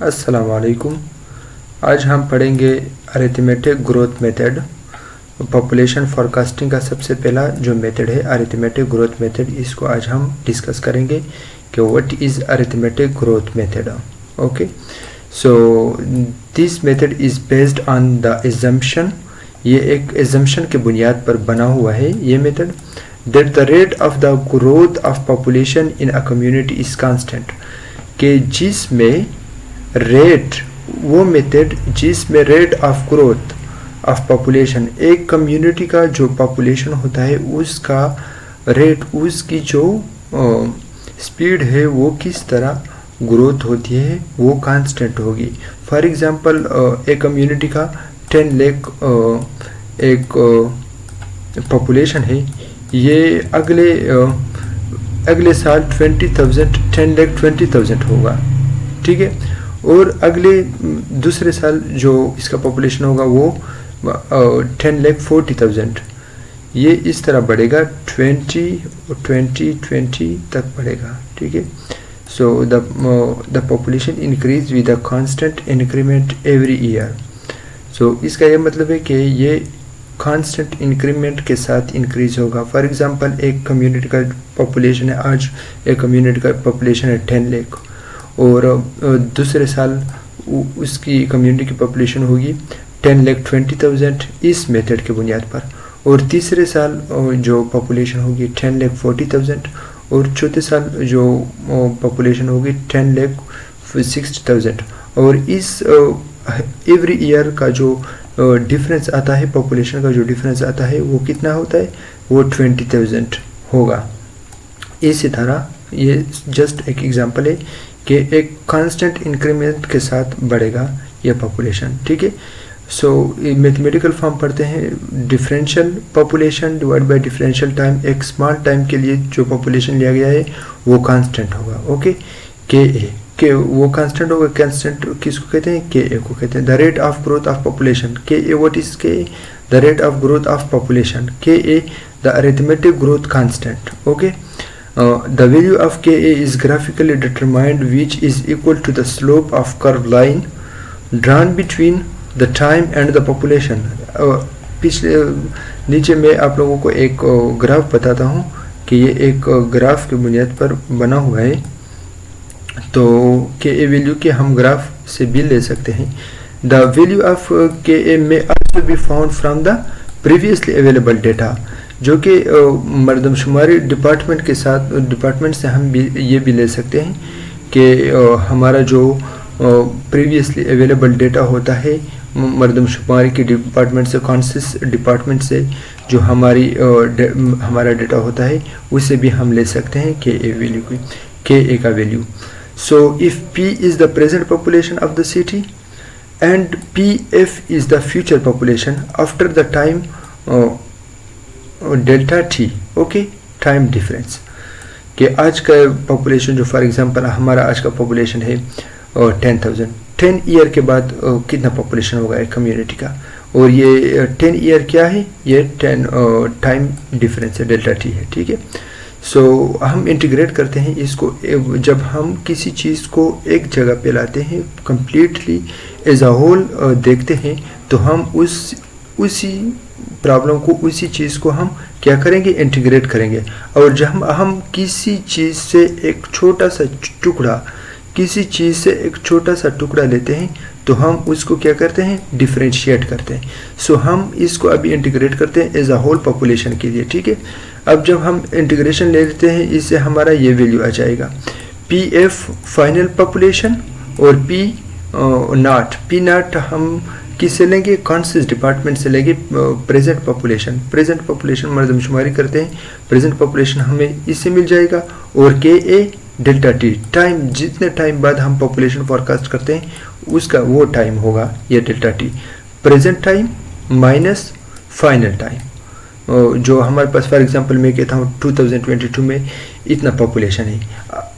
अस्सलाम वालेकुम। आज हम पढ़ेंगे arithmetic growth method. Population forecasting का सबसे पहला जो मेथड है अरिथमेटिक ग्रोथ मेथड, इसको आज हम डिस्कस करेंगे कि what is arithmetic growth method. Okay, so this method is based on the assumption, ये एक एजम्पशन के बुनियाद पर बना हुआ है ये method, that the rate of the growth of population in a community is constant, कि जिसमें रेट, वो मेथड जिसमें rate of growth of population, एक कम्युनिटी का जो पॉपुलेशन होता है उसका रेट, उसकी जो स्पीड है वो किस तरह ग्रोथ होती है वो कांस्टेंट होगी। फॉर एग्जांपल एक कम्युनिटी का 10 लाख एक पॉपुलेशन है, ये अगले साल 10 लाख 20,000 होगा, ठीक है। और अगले दूसरे साल जो इसका पॉपुलेशन होगा वो 10 लाख 40,000, ये इस तरह बढ़ेगा 20 तक बढ़ेगा, ठीक है। So the population increase with a constant increment every year. So इसका ये मतलब है कि ये कांस्टेंट इंक्रीमेंट के साथ इंक्रीज होगा। फॉर एग्जांपल एक कम्युनिटी का पॉपुलेशन है, आज एक कम्युनिटी का पॉपुलेशन है 10 लाख और दूसरे साल उसकी कम्युनिटी की पॉपुलेशन होगी 10 लाख 20,000 इस मेथड के बुनियाद पर, और तीसरे साल जो पॉपुलेशन होगी 10 लाख 40,000 और चौथे साल जो पॉपुलेशन होगी 10 लाख 60,000। और इस एवरी ईयर का जो डिफरेंस आता है, पॉपुलेशन का जो डिफरेंस आता है वो कितना होता है, वो 20,000 होगा। इसी तरह ये जस्ट एक एग्जांपल है कि एक कांस्टेंट इंक्रीमेंट के साथ बढ़ेगा यह पॉपुलेशन, ठीक है। सो मैथमेटिकल फॉर्म पढ़ते हैं, differential population divide by differential time, एक स्मॉल टाइम के लिए जो पॉपुलेशन लिया गया है वो कांस्टेंट होगा, ओके। के वो कांस्टेंट होगा, कांस्टेंट किसको कहते हैं, के ए को कहते हैं। The rate of growth of population, K A what is K A, the rate of growth of population, K A the arithmetic growth constant, okay. The value of Ka is graphically determined, which is equal to the slope of curved line drawn between the time and the population. पिछले नीचे मैं आप लोगों को एक graph बताता हूँ कि ये एक ग्राफ के बुनियाद पर बना हुआ है, तो Ka वैल्यू के हम ग्राफ से भी ले सकते हैं। The value of Ka may also be found from the previously available data, जो कि मर्दमशुमारी डिपार्टमेंट से हम भी ये भी ले सकते हैं कि हमारा जो प्रीवियसली अवेलेबल डेटा होता है मर्दमशुमारी के डिपार्टमेंट से, कॉन्सिस डिपार्टमेंट से जो हमारा डेटा होता है उसे भी हम ले सकते हैं के ए का value. So if P is the present population of the city and P F is the future population after the time delta T, okay, time difference, कि आज का पॉपुलेशन जो फॉर एग्जांपल हमारा आज का पॉपुलेशन है 10,000, 10 ईयर के बाद कितना पॉपुलेशन होगा एक कम्युनिटी का, और ये 10 ईयर क्या है, ये 10 टाइम डिफरेंस है, डेल्टा टी है, ठीक है। सो हम इंटीग्रेट करते हैं इसको, जब हम किसी चीज़ को एक जगह पे लाते हैं कंप्लीटली एज अ होल देखते हैं, तो हम उसी प्रॉब्लम को, उसी चीज़ को हम क्या करेंगे, इंटीग्रेट करेंगे। और जब हम किसी चीज़ से एक छोटा सा टुकड़ा लेते हैं तो हम उसको क्या करते हैं, डिफरेंशिएट करते हैं। सो हम इसको अभी इंटीग्रेट करते हैं एज अ होल पॉपुलेशन के लिए, ठीक है। अब जब हम इंटीग्रेशन ले लेते हैं, इससे हमारा ये वैल्यू आ जाएगा पी एफ फाइनल पॉपुलेशन, और पी नॉट हम किससे लेंगे, कॉन्सिस डिपार्टमेंट से लेंगे प्रेजेंट पॉपुलेशन मर्दमशुमारी करते हैं, प्रेजेंट पॉपुलेशन हमें इससे मिल जाएगा, और के ए डेल्टा टी, टाइम जितने टाइम बाद हम पॉपुलेशन फॉरकास्ट करते हैं उसका वो टाइम होगा ये delta T, present time minus final time. जो हमारे पास फॉर एग्जांपल मैं कहता हूँ 2022 में इतना पॉपुलेशन है,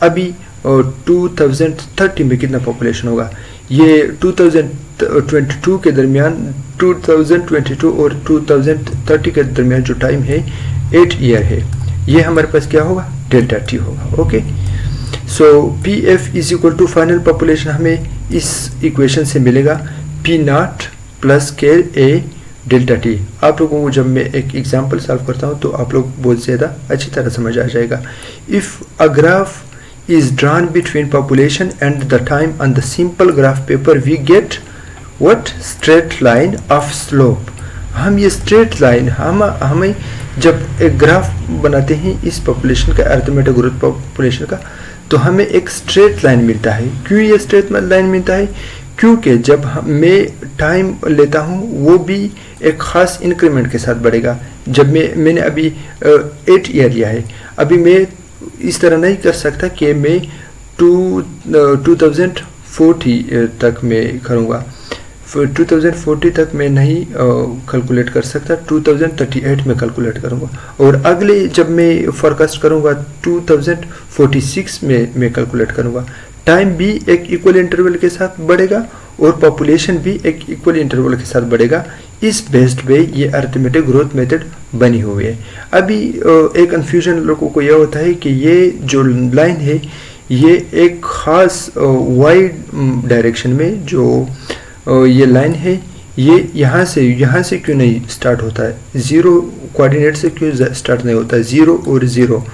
अभी 2030 में कितना पॉपुलेशन होगा, ये 2022 के दरमियान 2022 और 2030 के दरमियान जो टाइम है 8 ईयर है, ये हमारे पास क्या होगा, डेल्टा टी होगा, okay. So P F is equal to final population हमें इस इक्वेशन से मिलेगा पी नॉट प्लस के ए डेल्टा टी। आप लोगों को जब मैं एक एग्जांपल सॉल्व करता हूं तो आप लोग बहुत ज़्यादा अच्छी तरह समझ आ जाएगा। If a graph is drawn between population and the time on the simple graph paper we get what straight line of slope. हम ये स्ट्रेट लाइन हमें जब एक ग्राफ बनाते हैं इस पॉपुलेशन का अरिथमेटिक ग्रोथ पॉपुलेशन का तो हमें एक स्ट्रेट लाइन मिलता है। क्यों ये स्ट्रेट लाइन मिलता है? क्योंकि जब मैं टाइम लेता हूँ वो भी एक ख़ास इंक्रीमेंट के साथ बढ़ेगा। जब मैंने अभी 8 ईयर लिया है, अभी मैं इस तरह नहीं कर सकता कि मैं 2040 तक मैं करूँगा, 2040 तक मैं नहीं कैलकुलेट कर सकता, 2038 में कैलकुलेट करूँगा और अगले जब मैं फोरकास्ट करूँगा 2046 में मैं कैलकुलेट करूँगा। टाइम भी एक इक्वल इंटरवल के साथ बढ़ेगा और पॉपुलेशन भी एक इक्वल इंटरवल के साथ बढ़ेगा। इस बेस्ड पे ये अरिथमेटिक ग्रोथ मेथड बनी हुई है। अभी एक कन्फ्यूजन लोगों को यह होता है कि ये जो लाइन है ये एक ख़ास वाइड डायरेक्शन में जो ये लाइन है ये यहाँ से क्यों नहीं स्टार्ट होता है, ज़ीरो कोऑर्डिनेट से क्यों स्टार्ट नहीं होता है, ज़ीरो और ज़ीरो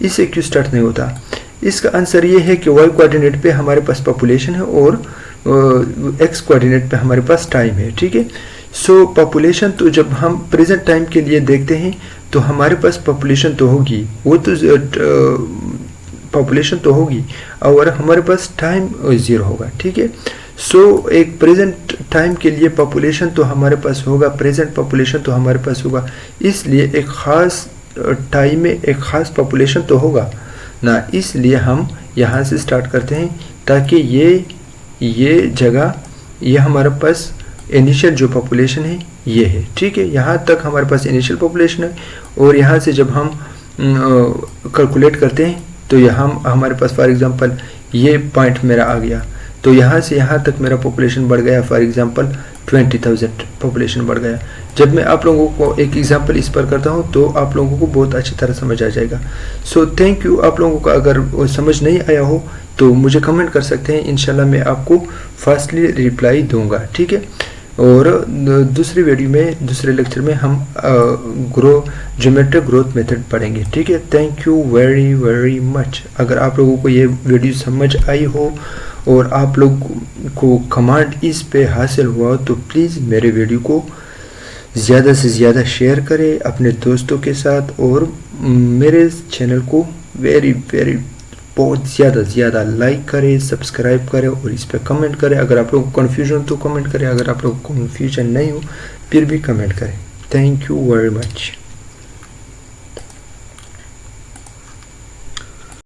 इससे क्यों स्टार्ट नहीं होता? इसका आंसर ये है कि वाई कोऑर्डिनेट पे हमारे पास पॉपुलेशन है और एक्स कोऑर्डिनेट पे हमारे पास टाइम है। ठीक है, सो पॉपुलेशन तो जब हम प्रेजेंट टाइम के लिए देखते हैं तो हमारे पास पॉपुलेशन तो होगी, वो तो पॉपुलेशन तो होगी और हमारे पास टाइम ज़ीरो होगा। ठीक है, सो एक प्रेजेंट टाइम के लिए पॉपुलेशन तो हमारे पास होगा, प्रेजेंट पॉपुलेशन तो हमारे पास होगा, इसलिए एक ख़ास टाइम में एक ख़ास पॉपुलेशन तो होगा ना। इसलिए हम यहाँ से स्टार्ट करते हैं ताकि ये जगह ये हमारे पास इनिशियल जो पॉपुलेशन है ये है। ठीक है, यहाँ तक हमारे पास इनिशियल पॉपुलेशन है और यहाँ से जब हम कैलकुलेट करते हैं तो यहाँ हमारे पास फॉर एग्जांपल ये पॉइंट मेरा आ गया तो यहाँ से यहाँ तक मेरा पॉपुलेशन बढ़ गया, फॉर एग्जांपल 20,000 पॉपुलेशन बढ़ गया। जब मैं आप लोगों को एक एग्जांपल इस पर करता हूँ तो आप लोगों को बहुत अच्छी तरह समझ आ जाएगा। So thank you. आप लोगों का अगर समझ नहीं आया हो तो मुझे कमेंट कर सकते हैं, इंशाल्लाह मैं आपको फास्टली रिप्लाई दूंगा। ठीक है, और दूसरी वीडियो में दूसरे लेक्चर में हम ज्योमेट्रिक ग्रोथ मेथड पढ़ेंगे। ठीक है, thank you very very much. अगर आप लोगों को ये वीडियो समझ आई हो और आप लोग को कमांड इस पे हासिल हुआ तो प्लीज़ मेरे वीडियो को ज़्यादा से ज़्यादा शेयर करें अपने दोस्तों के साथ और मेरे चैनल को बहुत ज़्यादा लाइक करें, सब्सक्राइब करें और इस पर कमेंट करें। अगर आप लोग को कन्फ्यूजन तो कमेंट करें, अगर आप लोग को कन्फ्यूजन नहीं हो फिर भी कमेंट करें। Thank you very much.